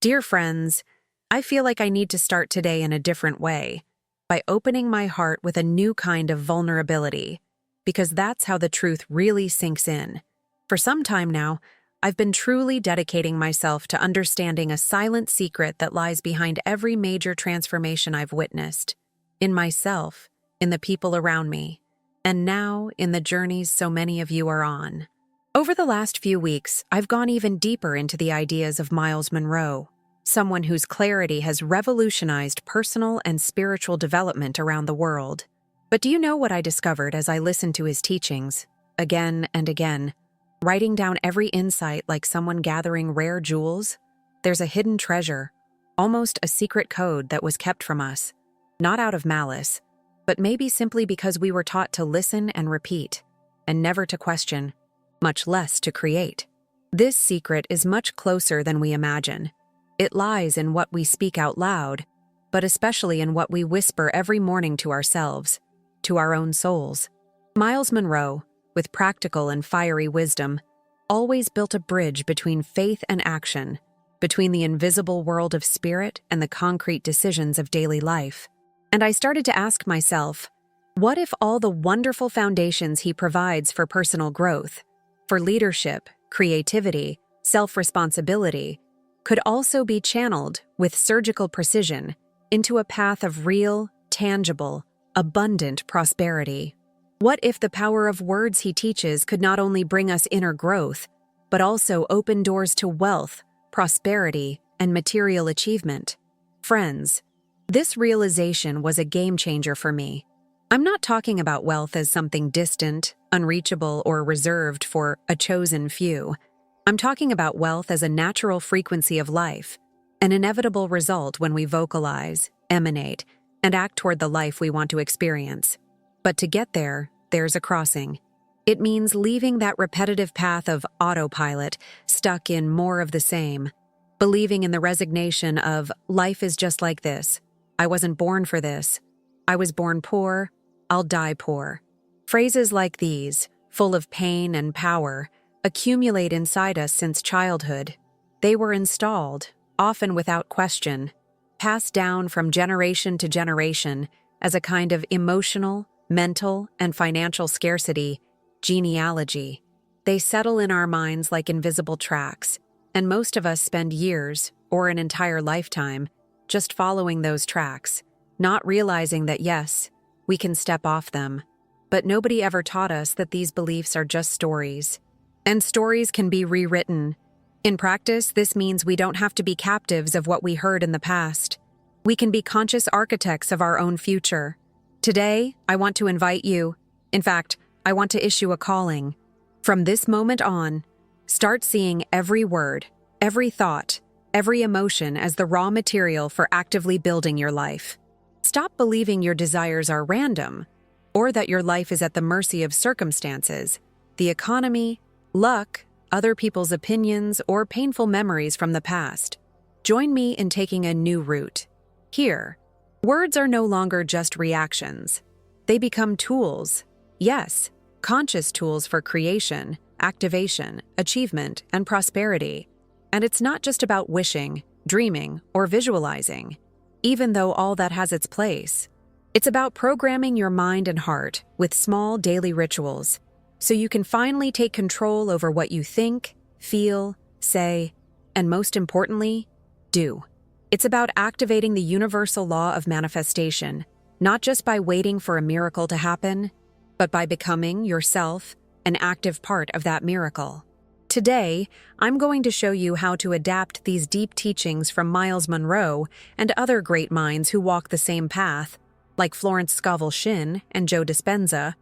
Dear friends, I feel like I need to start today in a different way, by opening my heart with a new kind of vulnerability, because that's how the truth really sinks in. For some time now, I've been truly dedicating myself to understanding a silent secret that lies behind every major transformation I've witnessed, in myself, in the people around me, and now in the journeys so many of you are on. Over the last few weeks, I've gone even deeper into the ideas of Myles Munroe, someone whose clarity has revolutionized personal and spiritual development around the world. But do you know what I discovered as I listened to his teachings, again and again, writing down every insight like someone gathering rare jewels? There's a hidden treasure, almost a secret code that was kept from us, not out of malice, but maybe simply because we were taught to listen and repeat, and never to question, much less to create. This secret is much closer than we imagine. It lies in what we speak out loud, but especially in what we whisper every morning to ourselves, to our own souls. Myles Munroe, with practical and fiery wisdom, always built a bridge between faith and action, between the invisible world of spirit and the concrete decisions of daily life. And I started to ask myself, what if all the wonderful foundations he provides for personal growth, for leadership, creativity, self-responsibility, could also be channeled with surgical precision into a path of real, tangible, abundant prosperity? What if the power of words he teaches could not only bring us inner growth, but also open doors to wealth, prosperity, and material achievement? Friends, this realization was a game changer for me. I'm not talking about wealth as something distant, unreachable, or reserved for a chosen few. I'm talking about wealth as a natural frequency of life, an inevitable result when we vocalize, emanate, and act toward the life we want to experience. But to get there, there's a crossing. It means leaving that repetitive path of autopilot, stuck in more of the same, believing in the resignation of life is just like this. I wasn't born for this. I was born poor. I'll die poor. Phrases like these, full of pain and power, accumulate inside us since childhood. They were installed, often without question, passed down from generation to generation as a kind of emotional, mental, and financial scarcity genealogy. They settle in our minds like invisible tracks, and most of us spend years, or an entire lifetime, just following those tracks, not realizing that yes, we can step off them. But nobody ever taught us that these beliefs are just stories. And stories can be rewritten. In practice, this means we don't have to be captives of what we heard in the past. We can be conscious architects of our own future. Today, I want to invite you. In fact, I want to issue a calling. From this moment on, start seeing every word, every thought, every emotion as the raw material for actively building your life. Stop believing your desires are random, or that your life is at the mercy of circumstances, the economy, luck, other people's opinions, or painful memories from the past. Join me in taking a new route. Here, words are no longer just reactions. They become tools. Yes, conscious tools for creation, activation, achievement, and prosperity. And it's not just about wishing, dreaming, or visualizing, even though all that has its place. It's about programming your mind and heart with small daily rituals, so you can finally take control over what you think, feel, say, and most importantly, do. It's about activating the universal law of manifestation, not just by waiting for a miracle to happen, but by becoming yourself an active part of that miracle. Today, I'm going to show you how to adapt these deep teachings from Myles Munroe and other great minds who walk the same path, like Florence Scovel Shinn and Joe Dispenza,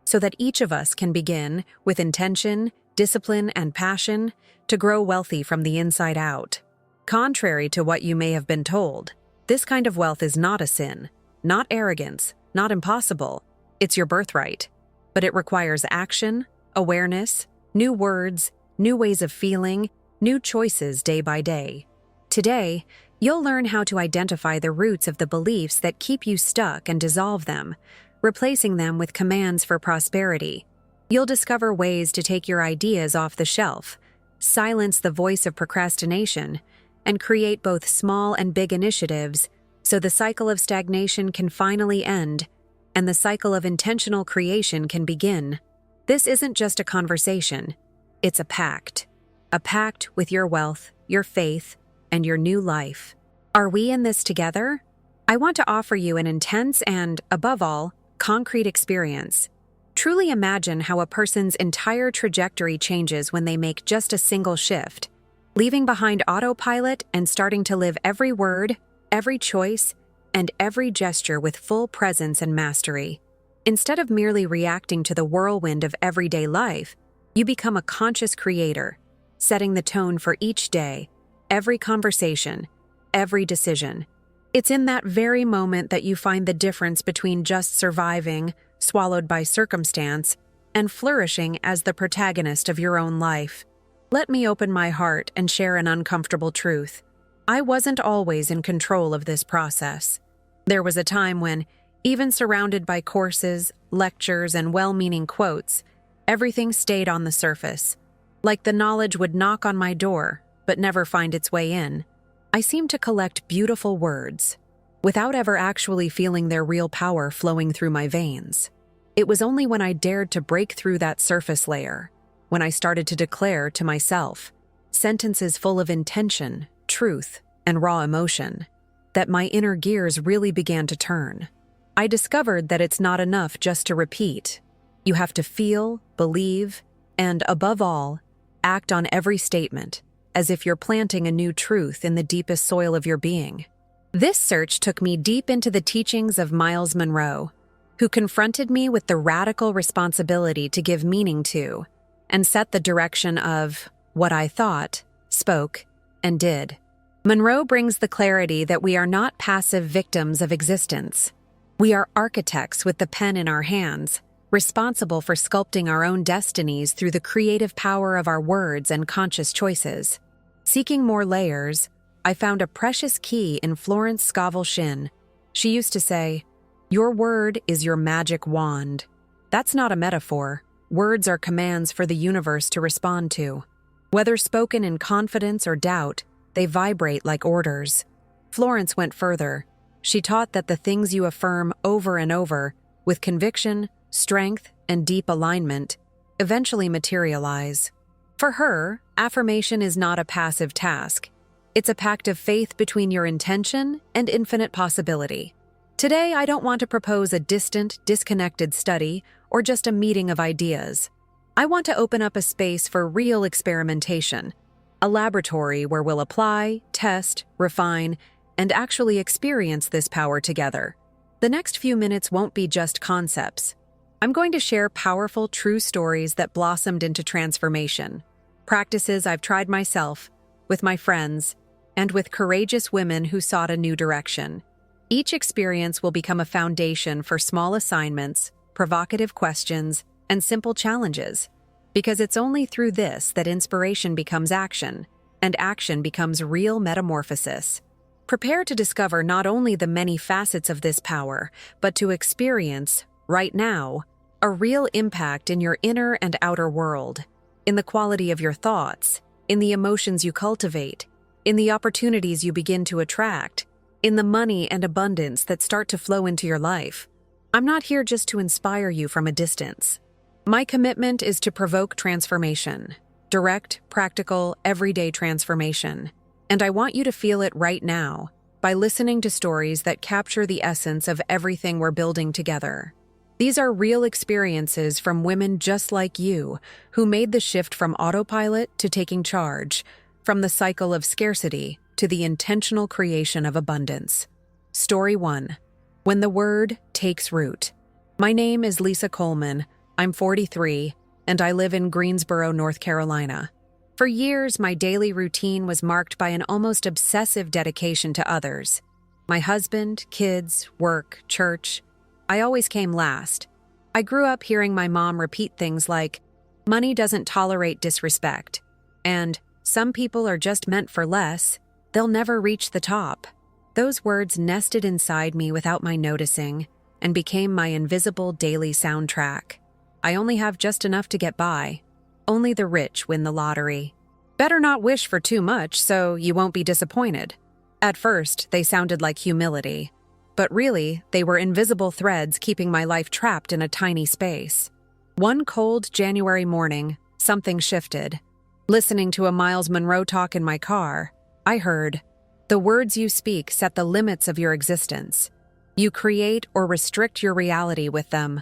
so that each of us can begin, with intention, discipline, and passion, to grow wealthy from the inside out. Contrary to what you may have been told, this kind of wealth is not a sin, not arrogance, not impossible. It's your birthright. But it requires action, awareness, new words, new ways of feeling, new choices day by day. Today, you'll learn how to identify the roots of the beliefs that keep you stuck and dissolve them, replacing them with commands for prosperity. You'll discover ways to take your ideas off the shelf, silence the voice of procrastination, and create both small and big initiatives so the cycle of stagnation can finally end and the cycle of intentional creation can begin. This isn't just a conversation, it's a pact. A pact with your wealth, your faith, and your new life. Are we in this together? I want to offer you an intense and, above all, concrete experience. Truly imagine how a person's entire trajectory changes when they make just a single shift, leaving behind autopilot and starting to live every word, every choice, and every gesture with full presence and mastery. Instead of merely reacting to the whirlwind of everyday life, you become a conscious creator, setting the tone for each day, every conversation, every decision. It's in that very moment that you find the difference between just surviving, swallowed by circumstance, and flourishing as the protagonist of your own life. Let me open my heart and share an uncomfortable truth. I wasn't always in control of this process. There was a time when, even surrounded by courses, lectures, and well-meaning quotes, everything stayed on the surface. Like the knowledge would knock on my door, but never find its way in. I seemed to collect beautiful words, without ever actually feeling their real power flowing through my veins. It was only when I dared to break through that surface layer, when I started to declare to myself sentences full of intention, truth, and raw emotion, that my inner gears really began to turn. I discovered that it's not enough just to repeat. You have to feel, believe, and, above all, act on every statement, as if you're planting a new truth in the deepest soil of your being. This search took me deep into the teachings of Myles Munroe, who confronted me with the radical responsibility to give meaning to and set the direction of what I thought, spoke, and did. Munroe brings the clarity that we are not passive victims of existence. We are architects with the pen in our hands, responsible for sculpting our own destinies through the creative power of our words and conscious choices. Seeking more layers, I found a precious key in Florence Scovel-Shinn. She used to say, "Your word is your magic wand." That's not a metaphor. Words are commands for the universe to respond to. Whether spoken in confidence or doubt, they vibrate like orders. Florence went further. She taught that the things you affirm over and over, with conviction, strength, and deep alignment, eventually materialize. For her, affirmation is not a passive task. It's a pact of faith between your intention and infinite possibility. Today, I don't want to propose a distant, disconnected study or just a meeting of ideas. I want to open up a space for real experimentation, a laboratory where we'll apply, test, refine, and actually experience this power together. The next few minutes won't be just concepts. I'm going to share powerful, true stories that blossomed into transformation, practices I've tried myself, with my friends, and with courageous women who sought a new direction. Each experience will become a foundation for small assignments, provocative questions, and simple challenges, because it's only through this that inspiration becomes action, and action becomes real metamorphosis. Prepare to discover not only the many facets of this power, but to experience, right now, a real impact in your inner and outer world, in the quality of your thoughts, in the emotions you cultivate, in the opportunities you begin to attract, in the money and abundance that start to flow into your life. I'm not here just to inspire you from a distance. My commitment is to provoke transformation, direct, practical, everyday transformation. And I want you to feel it right now by listening to stories that capture the essence of everything we're building together. These are real experiences from women just like you who made the shift from autopilot to taking charge, from the cycle of scarcity to the intentional creation of abundance. Story 1. When the word takes root. My name is Lisa Coleman. I'm 43, and I live in Greensboro, North Carolina. For years, my daily routine was marked by an almost obsessive dedication to others. My husband, kids, work, church. I always came last. I grew up hearing my mom repeat things like, "Money doesn't tolerate disrespect," and "Some people are just meant for less. They'll never reach the top." Those words nested inside me without my noticing and became my invisible daily soundtrack. I only have just enough to get by. Only the rich win the lottery. Better not wish for too much so you won't be disappointed. At first, they sounded like humility, but really, they were invisible threads keeping my life trapped in a tiny space. One cold January morning, something shifted. Listening to a Myles Munroe talk in my car, I heard, "The words you speak set the limits of your existence. You create or restrict your reality with them."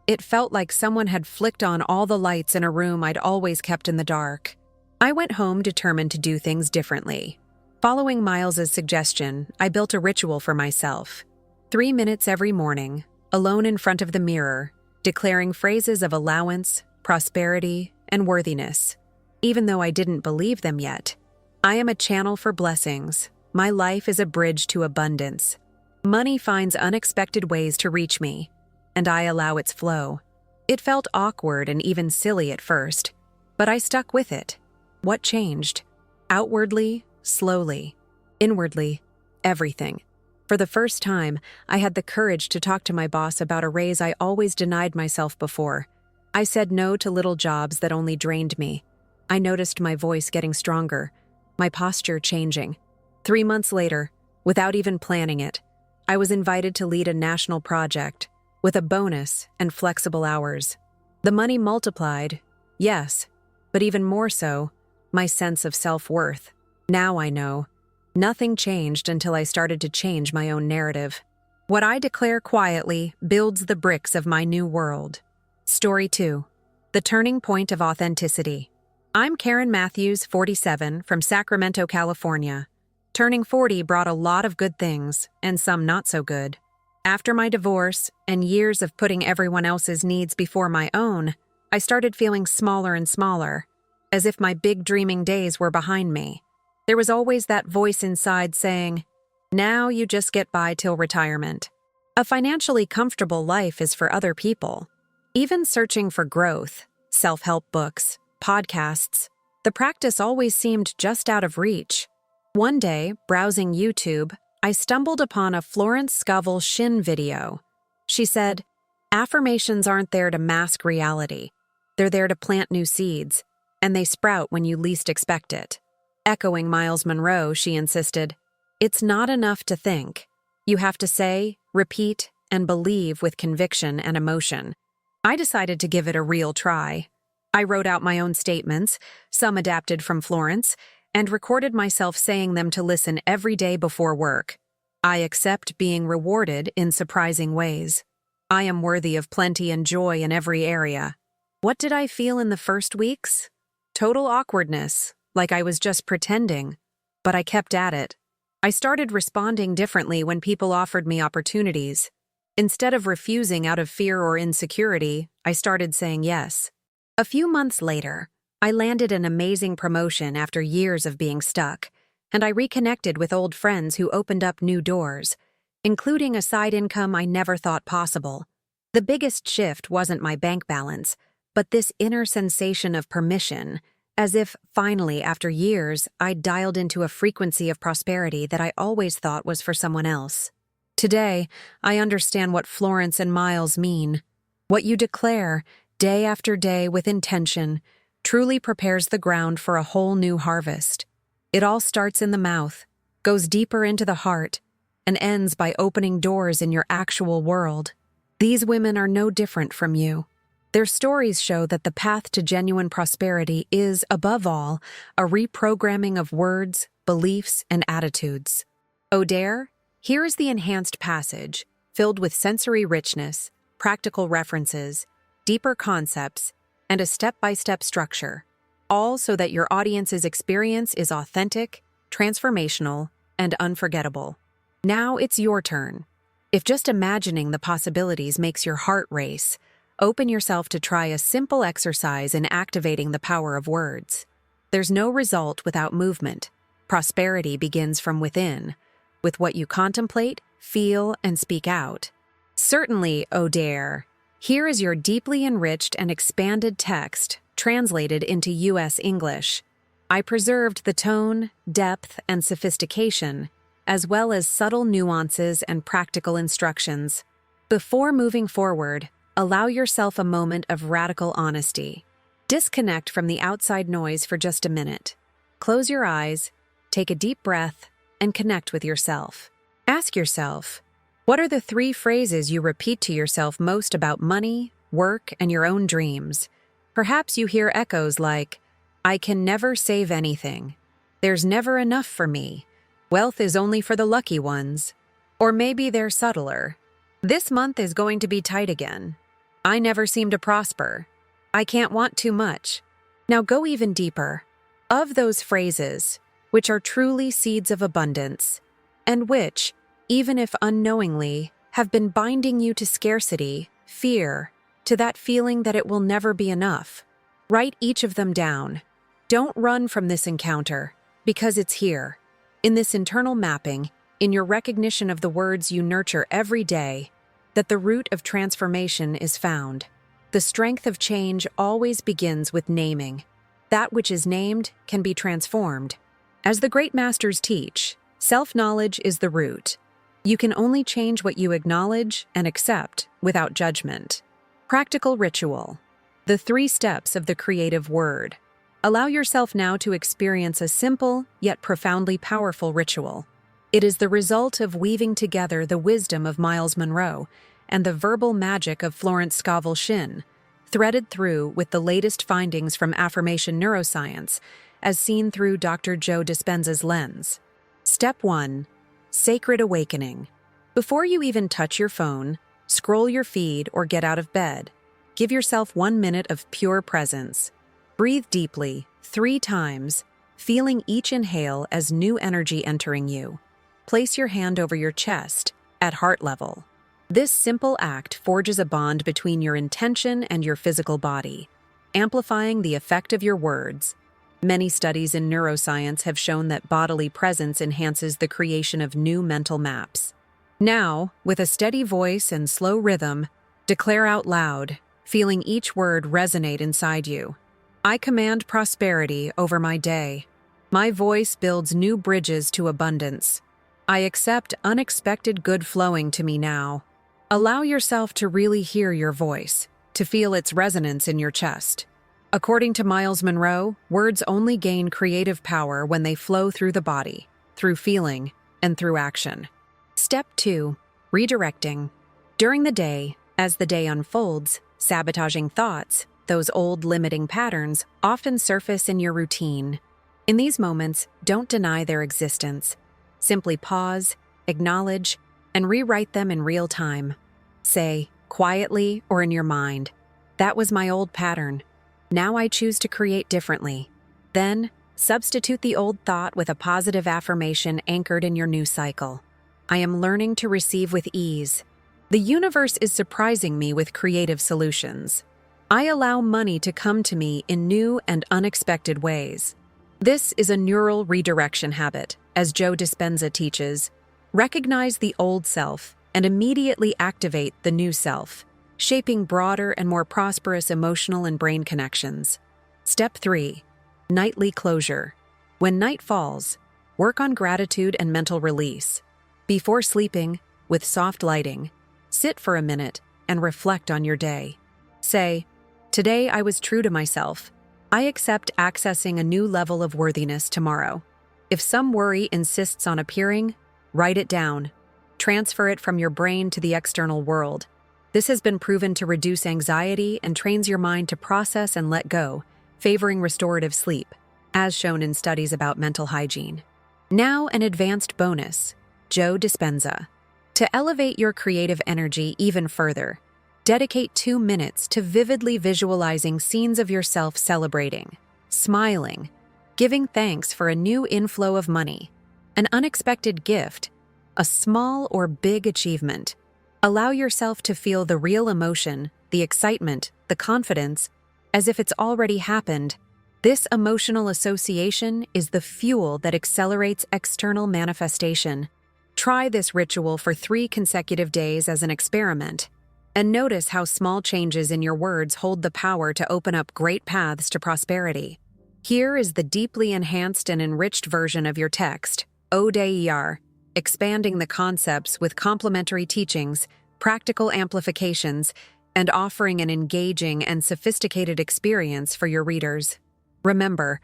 It felt like someone had flicked on all the lights in a room I'd always kept in the dark. I went home determined to do things differently. Following Myles's suggestion, I built a ritual for myself. 3 minutes every morning, alone in front of the mirror, declaring phrases of allowance, prosperity, and worthiness, even though I didn't believe them yet. I am a channel for blessings. My life is a bridge to abundance. Money finds unexpected ways to reach me, and I allow its flow. It felt awkward and even silly at first, but I stuck with it. What changed? Outwardly, slowly. Inwardly, everything. For the first time, I had the courage to talk to my boss about a raise I always denied myself before. I said no to little jobs that only drained me. I noticed my voice getting stronger, my posture changing. 3 months later, without even planning it, I was invited to lead a national project with a bonus and flexible hours. The money multiplied, yes, but even more so, my sense of self-worth. Now I know. Nothing changed until I started to change my own narrative. What I declare quietly builds the bricks of my new world. Story 2. The Turning Point of Authenticity. I'm Karen Matthews, 47, from Sacramento, California. Turning 40 brought a lot of good things, and some not so good. After my divorce and years of putting everyone else's needs before my own, I started feeling smaller and smaller, as if my big dreaming days were behind me. There was always that voice inside saying, "Now you just get by till retirement." A financially comfortable life is for other people. Even searching for growth, self-help books, podcasts, the practice always seemed just out of reach. One day, browsing YouTube, I stumbled upon a Florence Scovel Shin video. She said, "Affirmations aren't there to mask reality. They're there to plant new seeds, and they sprout when you least expect it." Echoing Myles Munroe, she insisted, "It's not enough to think. You have to say, repeat, and believe with conviction and emotion." I decided to give it a real try. I wrote out my own statements, some adapted from Florence, and recorded myself saying them to listen every day before work. I accept being rewarded in surprising ways. I am worthy of plenty and joy in every area. What did I feel in the first weeks? Total awkwardness, like I was just pretending. But I kept at it. I started responding differently when people offered me opportunities. Instead of refusing out of fear or insecurity, I started saying yes. A few months later, I landed an amazing promotion after years of being stuck, and I reconnected with old friends who opened up new doors, including a side income I never thought possible. The biggest shift wasn't my bank balance, but this inner sensation of permission, as if, finally, after years, I'd dialed into a frequency of prosperity that I always thought was for someone else. Today, I understand what Florence and Myles mean. What you declare, day after day with intention, truly prepares the ground for a whole new harvest. It all starts in the mouth, goes deeper into the heart, and ends by opening doors in your actual world. These women are no different from you. Their stories show that the path to genuine prosperity is, above all, a reprogramming of words, beliefs, and attitudes. O'Dare, here is the enhanced passage, filled with sensory richness, practical references, deeper concepts, and a step-by-step structure, all so that your audience's experience is authentic, transformational, and unforgettable. Now it's your turn. If just imagining the possibilities makes your heart race, open yourself to try a simple exercise in activating the power of words. There's no result without movement. Prosperity begins from within, with what you contemplate, feel, and speak out. Certainly, O'Dare, here is your deeply enriched and expanded text, translated into U.S. English. I preserved the tone, depth, and sophistication, as well as subtle nuances and practical instructions. Before moving forward, allow yourself a moment of radical honesty. Disconnect from the outside noise for just a minute. Close your eyes, take a deep breath, and connect with yourself. Ask yourself, what are the 3 phrases you repeat to yourself most about money, work, and your own dreams? Perhaps you hear echoes like, I can never save anything. There's never enough for me. Wealth is only for the lucky ones. Or maybe they're subtler. This month is going to be tight again. I never seem to prosper. I can't want too much. Now go even deeper. Of those phrases, which are truly seeds of abundance, and which, even if unknowingly, have been binding you to scarcity, fear, to that feeling that it will never be enough. Write each of them down. Don't run from this encounter, because it's here. In this internal mapping, in your recognition of the words you nurture every day, that the root of transformation is found. The strength of change always begins with naming. That which is named can be transformed. As the great masters teach, self-knowledge is the root. You can only change what you acknowledge and accept without judgment. Practical ritual. The 3 steps of the creative word. Allow yourself now to experience a simple yet profoundly powerful ritual. It is the result of weaving together the wisdom of Myles Munroe and the verbal magic of Florence Scovel Shinn, threaded through with the latest findings from affirmation neuroscience, as seen through Dr. Joe Dispenza's lens. Step 1. Sacred awakening. Before you even touch your phone, scroll your feed, or get out of bed, give yourself 1 minute of pure presence. Breathe deeply, 3 times, feeling each inhale as new energy entering you. Place your hand over your chest, at heart level. This simple act forges a bond between your intention and your physical body, amplifying the effect of your words. Many studies in neuroscience have shown that bodily presence enhances the creation of new mental maps. Now, with a steady voice and slow rhythm, declare out loud, feeling each word resonate inside you. I command prosperity over my day. My voice builds new bridges to abundance. I accept unexpected good flowing to me now. Allow yourself to really hear your voice, to feel its resonance in your chest. According to Myles Munroe, words only gain creative power when they flow through the body, through feeling, and through action. Step 2. Redirecting. During the day, as the day unfolds, sabotaging thoughts, those old limiting patterns, often surface in your routine. In these moments, don't deny their existence. Simply pause, acknowledge, and rewrite them in real time. Say, quietly or in your mind, that was my old pattern. Now I choose to create differently. Then, substitute the old thought with a positive affirmation anchored in your new cycle. I am learning to receive with ease. The universe is surprising me with creative solutions. I allow money to come to me in new and unexpected ways. This is a neural redirection habit, as Joe Dispenza teaches. Recognize the old self and immediately activate the new self, shaping broader and more prosperous emotional and brain connections. Step 3. Nightly closure. When night falls, work on gratitude and mental release. Before sleeping, with soft lighting, sit for a minute and reflect on your day. Say, today I was true to myself. I accept accessing a new level of worthiness tomorrow. If some worry insists on appearing, write it down. Transfer it from your brain to the external world. This has been proven to reduce anxiety and trains your mind to process and let go, favoring restorative sleep, as shown in studies about mental hygiene. Now an advanced bonus, Joe Dispenza. To elevate your creative energy even further, dedicate 2 minutes to vividly visualizing scenes of yourself celebrating, smiling, giving thanks for a new inflow of money, an unexpected gift, a small or big achievement. Allow yourself to feel the real emotion, the excitement, the confidence, as if it's already happened. This emotional association is the fuel that accelerates external manifestation. Try this ritual for 3 consecutive days as an experiment, and notice how small changes in your words hold the power to open up great paths to prosperity. Here is the deeply enhanced and enriched version of your text, ODER, expanding the concepts with complementary teachings, practical amplifications, and offering an engaging and sophisticated experience for your readers. Remember,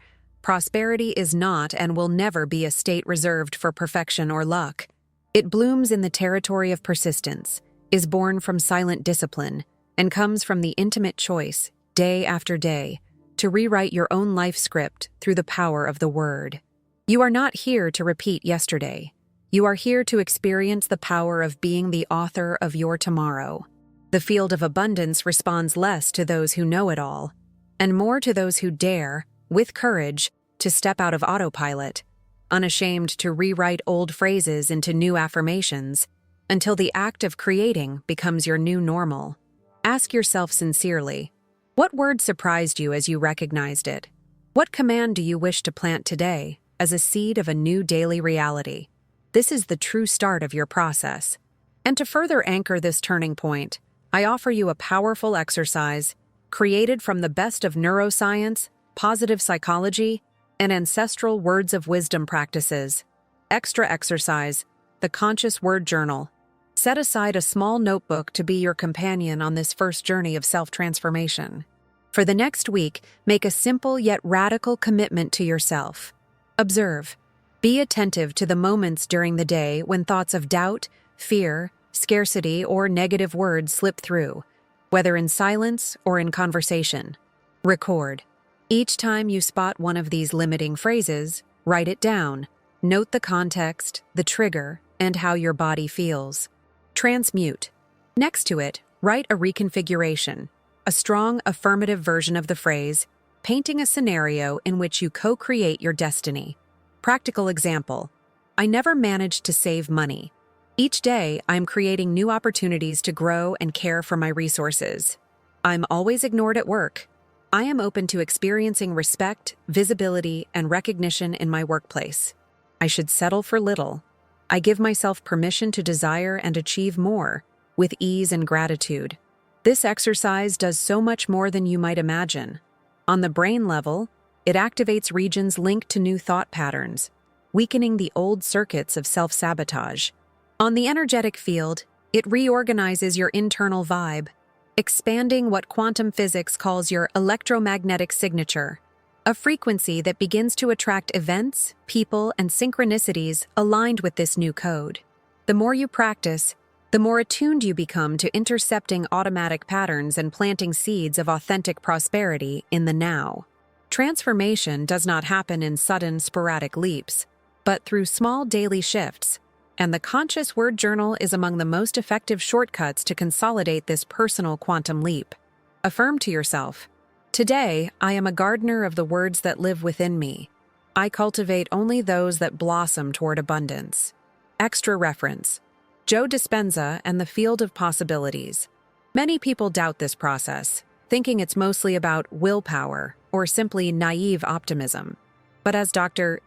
Prosperity is not and will never be a state reserved for perfection or luck. It blooms in the territory of persistence, is born from silent discipline, and comes from the intimate choice, day after day, to rewrite your own life script through the power of the word. You are not here to repeat yesterday. You are here to experience the power of being the author of your tomorrow. The field of abundance responds less to those who know it all, and more to those who dare, with courage, to step out of autopilot, unashamed to rewrite old phrases into new affirmations, until the act of creating becomes your new normal. Ask yourself sincerely, what word surprised you as you recognized it? What command do you wish to plant today as a seed of a new daily reality? This is the true start of your process. And to further anchor this turning point, I offer you a powerful exercise created from the best of neuroscience, positive psychology, and ancestral words of wisdom practices. Extra exercise, the Conscious Word Journal. Set aside a small notebook to be your companion on this first journey of self-transformation. For the next week, make a simple yet radical commitment to yourself. Observe. Be attentive to the moments during the day when thoughts of doubt, fear, scarcity, or negative words slip through, whether in silence or in conversation. Record. Each time you spot one of these limiting phrases, write it down. Note the context, the trigger, and how your body feels. Transmute. Next to it, write a reconfiguration, a strong affirmative version of the phrase, painting a scenario in which you co-create your destiny. Practical example. I never managed to save money. Each day, I'm creating new opportunities to grow and care for my resources. I'm always ignored at work. I am open to experiencing respect, visibility, and recognition in my workplace. I should settle for little. I give myself permission to desire and achieve more, with ease and gratitude. This exercise does so much more than you might imagine. On the brain level, it activates regions linked to new thought patterns, weakening the old circuits of self-sabotage. On the energetic field, it reorganizes your internal vibe, expanding what quantum physics calls your electromagnetic signature, a frequency that begins to attract events, people, and synchronicities aligned with this new code. The more you practice, the more attuned you become to intercepting automatic patterns and planting seeds of authentic prosperity in the now. Transformation does not happen in sudden, sporadic leaps, but through small daily shifts, and the Conscious Word Journal is among the most effective shortcuts to consolidate this personal quantum leap. Affirm to yourself, today, I am a gardener of the words that live within me. I cultivate only those that blossom toward abundance. Extra reference. Joe Dispenza and the Field of Possibilities. Many people doubt this process, thinking it's mostly about willpower or simply naive optimism. But as Dr.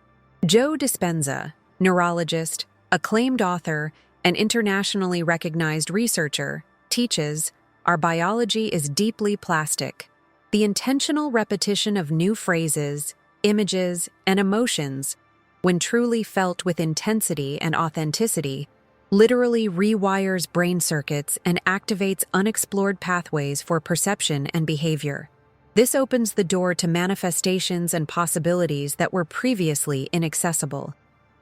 Joe Dispenza, neurologist, acclaimed author, and internationally recognized researcher, teaches, our biology is deeply plastic. The intentional repetition of new phrases, images, and emotions, when truly felt with intensity and authenticity, literally rewires brain circuits and activates unexplored pathways for perception and behavior. This opens the door to manifestations and possibilities that were previously inaccessible.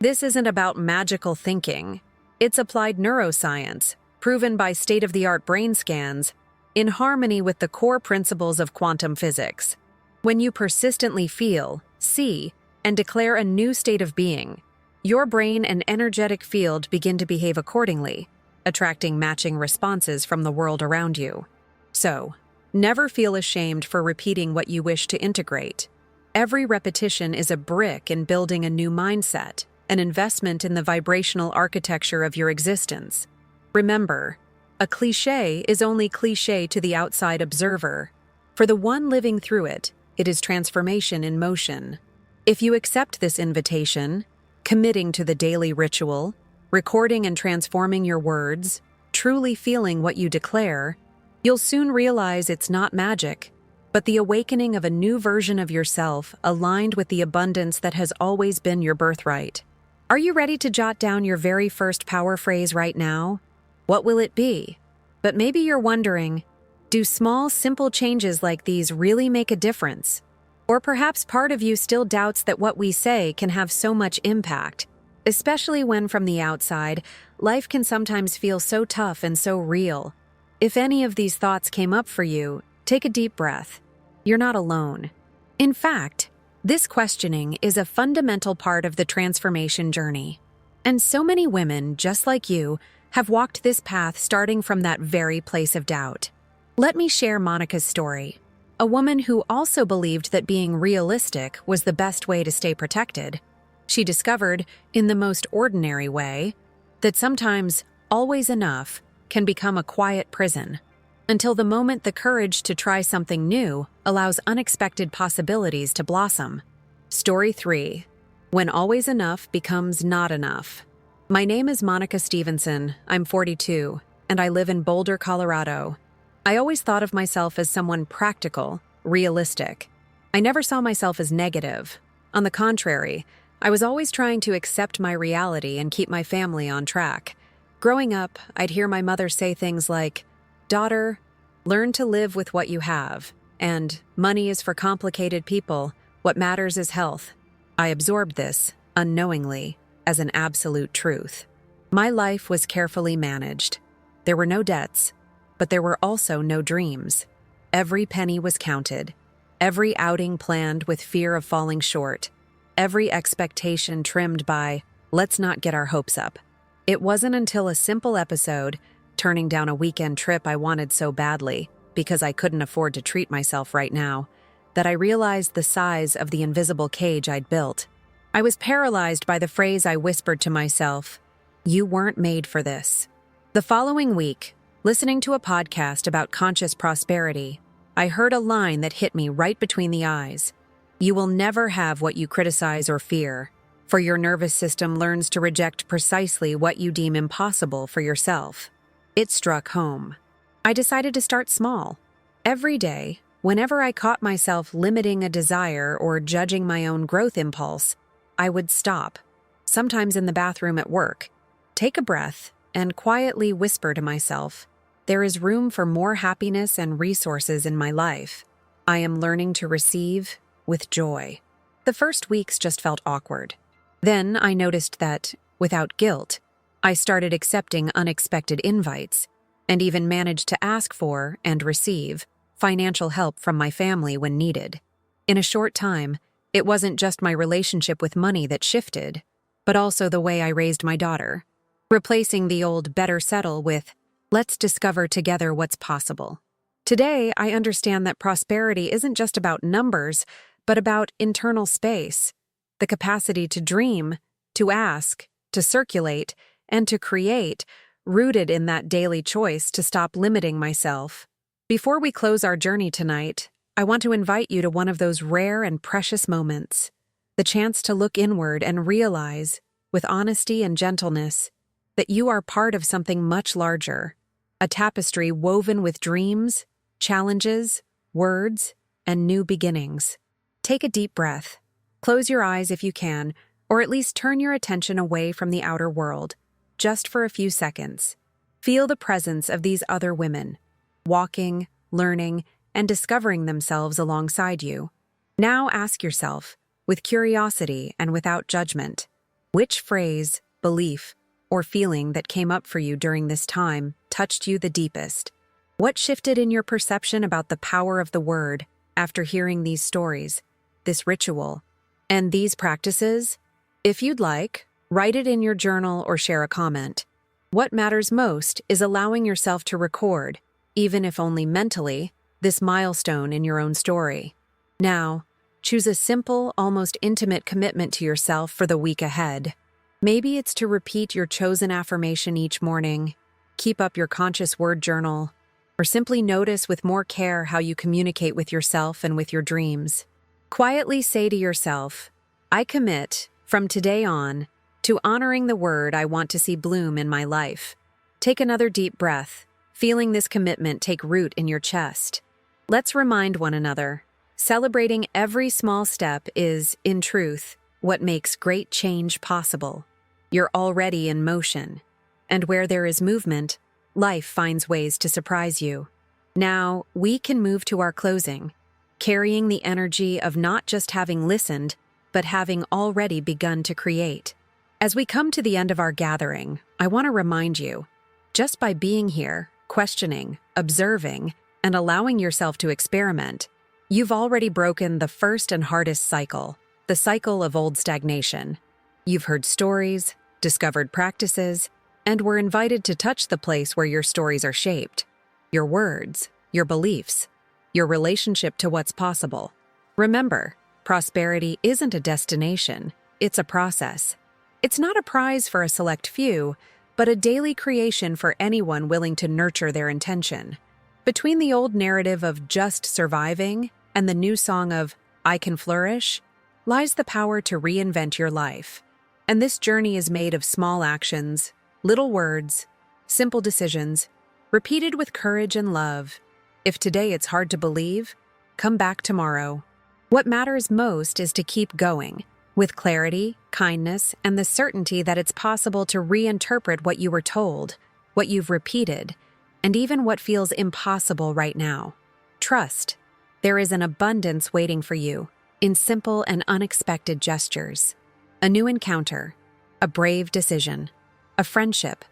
This isn't about magical thinking. It's applied neuroscience, proven by state-of-the-art brain scans, in harmony with the core principles of quantum physics. When you persistently feel, see, and declare a new state of being, your brain and energetic field begin to behave accordingly, attracting matching responses from the world around you. So, never feel ashamed for repeating what you wish to integrate. Every repetition is a brick in building a new mindset, an investment in the vibrational architecture of your existence. Remember, a cliché is only cliché to the outside observer. For the one living through it, it is transformation in motion. If you accept this invitation, committing to the daily ritual, recording and transforming your words, truly feeling what you declare, you'll soon realize it's not magic, but the awakening of a new version of yourself aligned with the abundance that has always been your birthright. Are you ready to jot down your very first power phrase right now? What will it be? But maybe you're wondering, do small, simple changes like these really make a difference? Or perhaps part of you still doubts that what we say can have so much impact, especially when from the outside, life can sometimes feel so tough and so real. If any of these thoughts came up for you, take a deep breath. You're not alone. In fact, this questioning is a fundamental part of the transformation journey. And so many women, just like you, have walked this path starting from that very place of doubt. Let me share Monica's story. A woman who also believed that being realistic was the best way to stay protected. She discovered, in the most ordinary way, that sometimes always enough can become a quiet prison, until the moment the courage to try something new allows unexpected possibilities to blossom. Story 3. When always enough becomes not enough. My name is Monica Stevenson. I'm 42, and I live in Boulder, Colorado. I always thought of myself as someone practical, realistic. I never saw myself as negative. On the contrary, I was always trying to accept my reality and keep my family on track. Growing up, I'd hear my mother say things like, "Daughter, learn to live with what you have," and "Money is for complicated people. What matters is health." I absorbed this, unknowingly, as an absolute truth. My life was carefully managed. There were no debts, but there were also no dreams. Every penny was counted, every outing planned with fear of falling short, every expectation trimmed by, "Let's not get our hopes up." It wasn't until a simple episode, turning down a weekend trip I wanted so badly, because I couldn't afford to treat myself right now, that I realized the size of the invisible cage I'd built. I was paralyzed by the phrase I whispered to myself, "You weren't made for this." The following week, listening to a podcast about conscious prosperity, I heard a line that hit me right between the eyes. "You will never have what you criticize or fear, for your nervous system learns to reject precisely what you deem impossible for yourself." It struck home. I decided to start small. Every day, whenever I caught myself limiting a desire or judging my own growth impulse, I would stop, sometimes in the bathroom at work, take a breath, and quietly whisper to myself, "There is room for more happiness and resources in my life. I am learning to receive with joy." The first weeks just felt awkward. Then I noticed that, without guilt, I started accepting unexpected invites, and even managed to ask for and receive financial help from my family when needed. In a short time, it wasn't just my relationship with money that shifted, but also the way I raised my daughter, replacing the old "better settle" with "let's discover together what's possible." Today, I understand that prosperity isn't just about numbers, but about internal space, the capacity to dream, to ask, to circulate, and to create, rooted in that daily choice to stop limiting myself. Before we close our journey tonight, I want to invite you to one of those rare and precious moments, the chance to look inward and realize, with honesty and gentleness, that you are part of something much larger, a tapestry woven with dreams, challenges, words, and new beginnings. Take a deep breath. Close your eyes if you can, or at least turn your attention away from the outer world, just for a few seconds. Feel the presence of these other women, walking, learning, and discovering themselves alongside you. Now ask yourself, with curiosity and without judgment, which phrase, belief, or feeling that came up for you during this time touched you the deepest? What shifted in your perception about the power of the word after hearing these stories, this ritual, and these practices? If you'd like, write it in your journal or share a comment. What matters most is allowing yourself to record, even if only mentally, this milestone in your own story. Now, choose a simple, almost intimate commitment to yourself for the week ahead. Maybe it's to repeat your chosen affirmation each morning, keep up your conscious word journal, or simply notice with more care how you communicate with yourself and with your dreams. Quietly say to yourself, "I commit, from today on, to honoring the word I want to see bloom in my life." Take another deep breath, feeling this commitment take root in your chest. Let's remind one another, celebrating every small step is, in truth, what makes great change possible. You're already in motion, and where there is movement, life finds ways to surprise you. Now, we can move to our closing. carrying the energy of not just having listened, but having already begun to create. As we come to the end of our gathering, I want to remind you, just by being here, questioning, observing, and allowing yourself to experiment, you've already broken the first and hardest cycle, the cycle of old stagnation. You've heard stories, discovered practices, and were invited to touch the place where your stories are shaped, your words, your beliefs, your relationship to what's possible. Remember, prosperity isn't a destination, it's a process. It's not a prize for a select few, but a daily creation for anyone willing to nurture their intention. Between the old narrative of just surviving and the new song of I can flourish, lies the power to reinvent your life. And this journey is made of small actions, little words, simple decisions, repeated with courage and love. If today it's hard to believe, come back tomorrow. What matters most is to keep going, with clarity, kindness, and the certainty that it's possible to reinterpret what you were told, what you've repeated, and even what feels impossible right now. Trust. There is an abundance waiting for you, in simple and unexpected gestures. A new encounter, a brave decision, a friendship,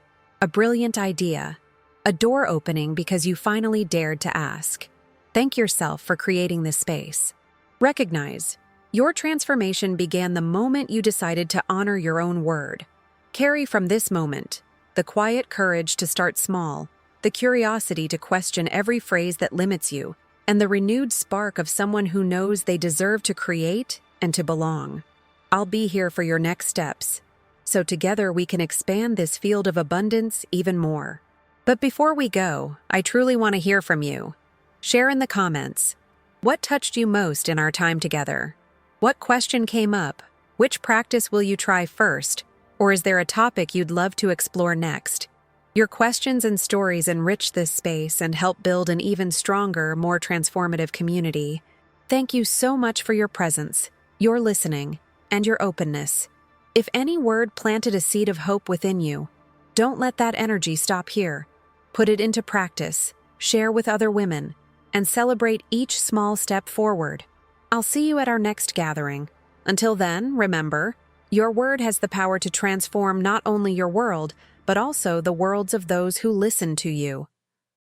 a brilliant idea, a door opening because you finally dared to ask. Thank yourself for creating this space. Recognize, your transformation began the moment you decided to honor your own word. Carry from this moment the quiet courage to start small, the curiosity to question every phrase that limits you, and the renewed spark of someone who knows they deserve to create and to belong. I'll be here for your next steps, so together we can expand this field of abundance even more. But before we go, I truly want to hear from you. Share in the comments. What touched you most in our time together? What question came up? Which practice will you try first? Or is there a topic you'd love to explore next? Your questions and stories enrich this space and help build an even stronger, more transformative community. Thank you so much for your presence, your listening, and your openness. If any word planted a seed of hope within you, don't let that energy stop here. Put it into practice, share with other women, and celebrate each small step forward. I'll see you at our next gathering. Until then, remember, your word has the power to transform not only your world, but also the worlds of those who listen to you.